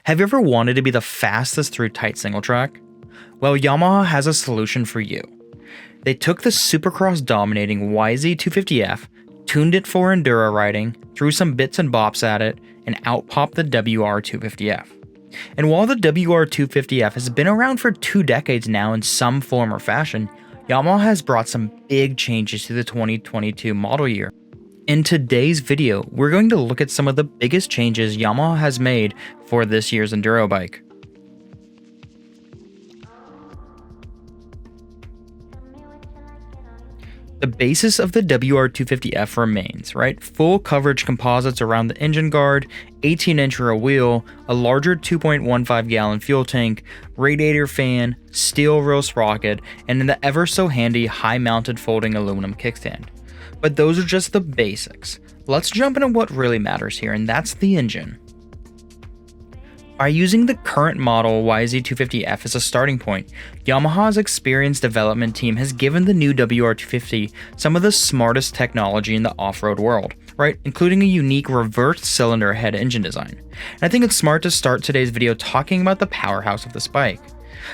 Have you ever wanted to be the fastest through tight single track? Well, Yamaha has a solution for you. They took the supercross dominating YZ250F, tuned it for enduro riding, threw some bits and bops at it, and outpopped the WR250F. And while the WR250F has been around for 2 decades now in some form or fashion, Yamaha has brought some big changes to the 2022 model year. In today's video, we're going to look at some of the biggest changes Yamaha has made for this year's enduro bike. The basis of the WR250F remains, right? Full coverage composites around the engine guard, 18-inch rear wheel, a larger 2.15 gallon fuel tank, radiator fan, steel rail sprocket, and the ever so handy high-mounted folding aluminum kickstand. But those are just the basics. Let's jump into what really matters here, and that's the engine. By using the current model YZ250F as a starting point, Yamaha's experienced development team has given the new WR250 some of the smartest technology in the off-road world, right? Including a unique reversed cylinder head engine design. And I think it's smart to start today's video talking about the powerhouse of this bike.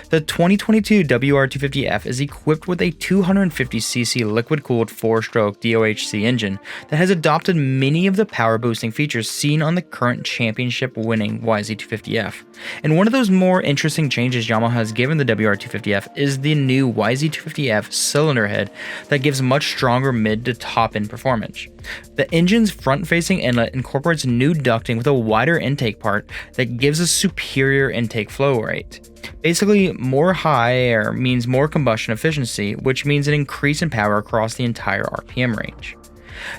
The 2022 WR250F is equipped with a 250cc liquid-cooled 4-stroke DOHC engine that has adopted many of the power-boosting features seen on the current championship-winning YZ250F. And one of those more interesting changes Yamaha has given the WR250F is the new YZ250F cylinder head that gives much stronger mid to top-end performance. The engine's front-facing inlet incorporates new ducting with a wider intake part that gives a superior intake flow rate. Basically, more high air means more combustion efficiency, which means an increase in power across the entire RPM range.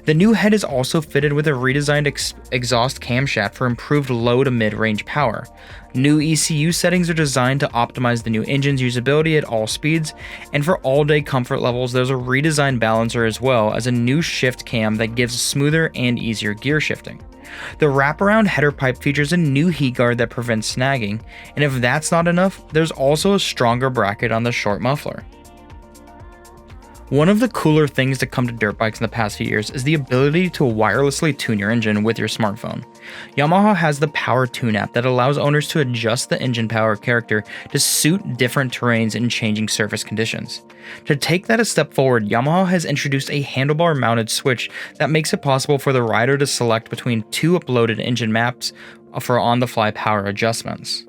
The new head is also fitted with a redesigned exhaust camshaft for improved low to mid-range power. New ECU settings are designed to optimize the new engine's usability at all speeds, and for all-day comfort levels, there's a redesigned balancer as well as a new shift cam that gives smoother and easier gear shifting. The wraparound header pipe features a new heat guard that prevents snagging, and if that's not enough, there's also a stronger bracket on the short muffler. One of the cooler things to come to dirt bikes in the past few years is the ability to wirelessly tune your engine with your smartphone. Yamaha has the Power Tune app that allows owners to adjust the engine power character to suit different terrains and changing surface conditions. To take that a step forward, Yamaha has introduced a handlebar mounted switch that makes it possible for the rider to select between 2 uploaded engine maps for on-the-fly power adjustments.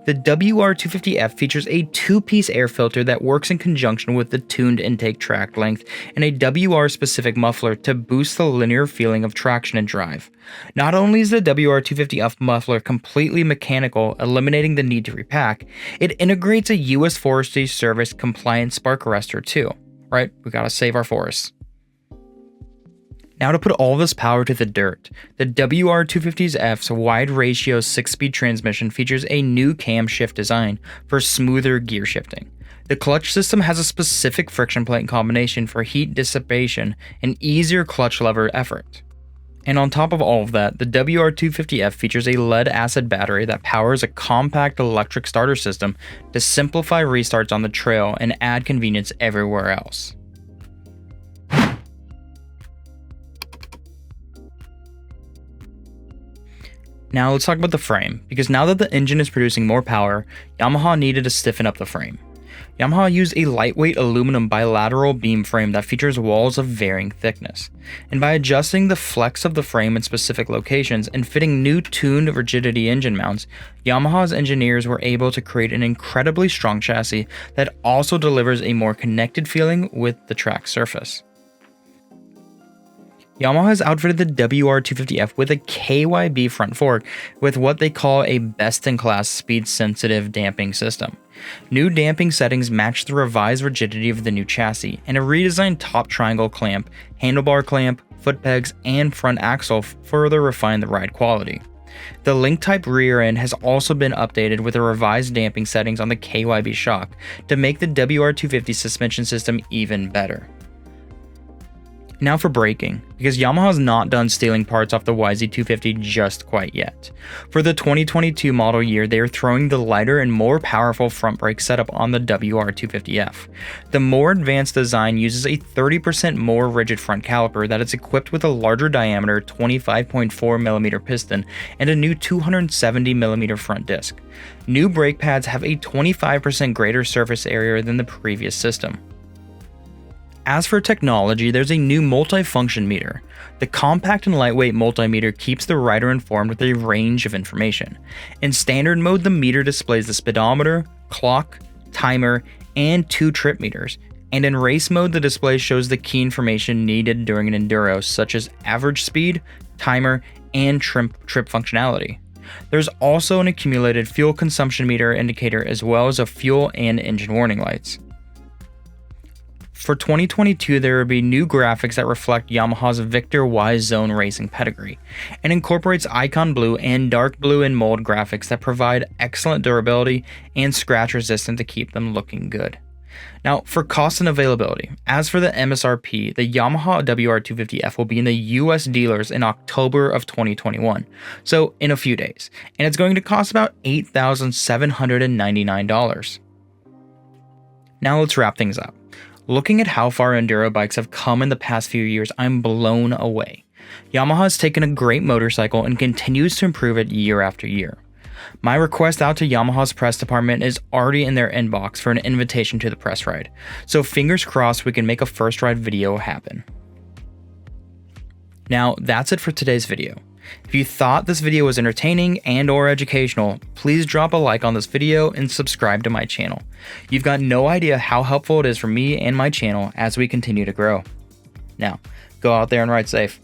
The WR250F features a 2-piece air filter that works in conjunction with the tuned intake track length and a WR-specific muffler to boost the linear feeling of traction and drive. Not only is the WR250F muffler completely mechanical, eliminating the need to repack, it integrates a US Forestry Service compliant spark arrestor too. Right? We gotta save our forests. Now to put all this power to the dirt, the WR250F's wide ratio 6-speed transmission features a new camshaft design for smoother gear shifting. The clutch system has a specific friction plate combination for heat dissipation and easier clutch lever effort. And on top of all of that, the WR250F features a lead-acid battery that powers a compact electric starter system to simplify restarts on the trail and add convenience everywhere else. Now let's talk about the frame, because now that the engine is producing more power, Yamaha needed to stiffen up the frame. Yamaha used a lightweight aluminum bilateral beam frame that features walls of varying thickness. And by adjusting the flex of the frame in specific locations and fitting new tuned rigidity engine mounts, Yamaha's engineers were able to create an incredibly strong chassis that also delivers a more connected feeling with the track surface. Yamaha has outfitted the WR250F with a KYB front fork with what they call a best-in-class speed-sensitive damping system. New damping settings match the revised rigidity of the new chassis, and a redesigned top triangle clamp, handlebar clamp, foot pegs, and front axle further refine the ride quality. The link-type rear end has also been updated with the revised damping settings on the KYB shock to make the WR250 suspension system even better. Now for braking, because Yamaha's not done stealing parts off the YZ250 just quite yet. For the 2022 model year, they are throwing the lighter and more powerful front brake setup on the WR250F. The more advanced design uses a 30% more rigid front caliper that is equipped with a larger diameter 25.4mm piston and a new 270mm front disc. New brake pads have a 25% greater surface area than the previous system. As for technology, there's a new multi-function meter. The compact and lightweight multimeter keeps the rider informed with a range of information. In standard mode, the meter displays the speedometer, clock, timer, and 2 trip meters. And in race mode, the display shows the key information needed during an enduro, such as average speed, timer, and trip functionality. There's also an accumulated fuel consumption meter indicator as well as a fuel and engine warning lights. For 2022, there will be new graphics that reflect Yamaha's Victor Y Zone racing pedigree, and incorporates icon blue and dark blue in mold graphics that provide excellent durability and scratch resistance to keep them looking good. Now, for cost and availability, as for the MSRP, the Yamaha WR250F will be in the US dealers in October of 2021, so in a few days, and it's going to cost about $8,799. Now let's wrap things up. Looking at how far enduro bikes have come in the past few years, I'm blown away. Yamaha has taken a great motorcycle and continues to improve it year after year. My request out to Yamaha's press department is already in their inbox for an invitation to the press ride, so fingers crossed we can make a first ride video happen. Now, that's it for today's video. If you thought this video was entertaining and or educational, please drop a like on this video and subscribe to my channel. You've got no idea how helpful it is for me and my channel as we continue to grow. Now, go out there and ride safe.